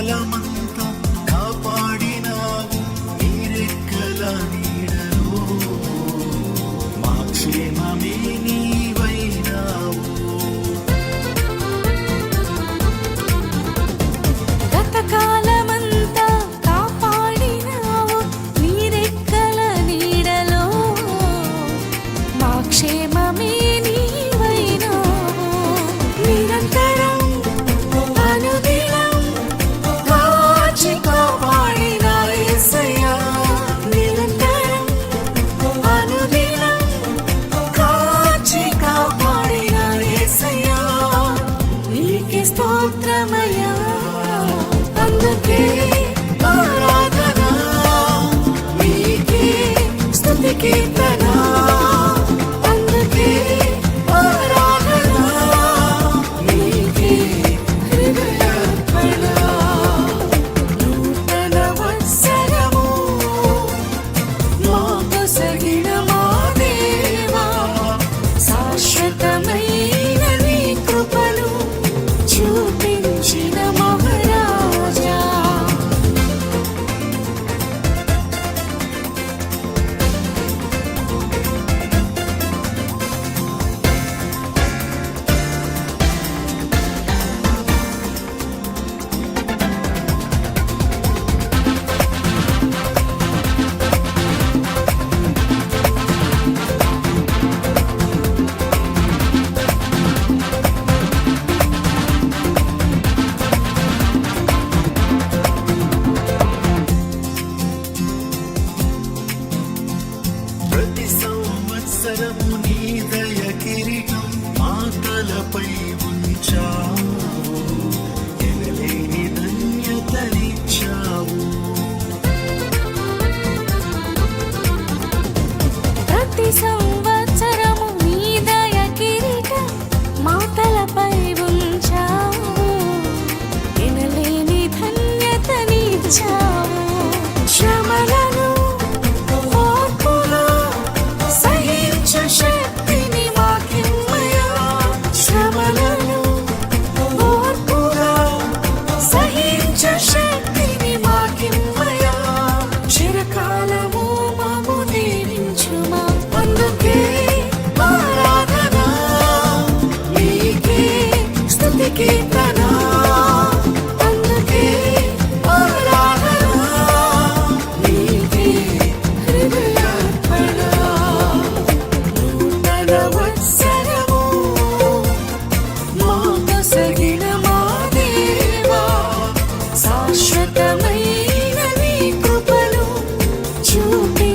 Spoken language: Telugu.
కాలమంతా కాపాడినావు నీరెక్కల నీడలో మా క్షేమమే నీవైనావు. గతకాలమంతా కాపాడినావు నీరెక్కల నీడలో మా క్షేమమే నీవైనావు. నిరంతరం అనుదినం కాచి కాపాడిన యేసయ్యా, నిరంతరం అనుదినం కాచి కాపాడిన యేసయ్యా, నీకే స్తోత్రమయ్యా. అందుకే ఆరాధన, నీకే స్తుతి కీర్తన. అందుకే ఆరాధన, నీకే హృదయార్పణ. నూతన వత్సరము మాకు సగిన మా దేవా, శాశ్వతమైన నీ కృపను చూపించిన మహారాజా. ప్రతి సంవత్సరము నీ దయ కిరీటం మా తలపై ఉంచావు, ఎనలేని ధన్యతనిచ్చావు. ప్రతి సంవత్సరము నీ దయ కిరీటం మా తలపై ఉంచావు, ఎనలేని ధన్యతనిచ్చావు. శ్రమలను ఓర్పుగా సహించు శక్తిని మాకిమ్మయ్యా. శ్రమలను ఓర్పుగా సహించు శక్తిని మాకిమ్మయ్యా. చిరకాలము మమ్ము దీవించుమా. అందుకే ఆరాధన, నీకే స్తుతి కీర్తన. అందుకే ఆరాధన, నీకే హృదయార్పణ. నూతన వత్సరము మాకు సగిన మా దేవా, శాశ్వతమైన నీ కృపను చూపి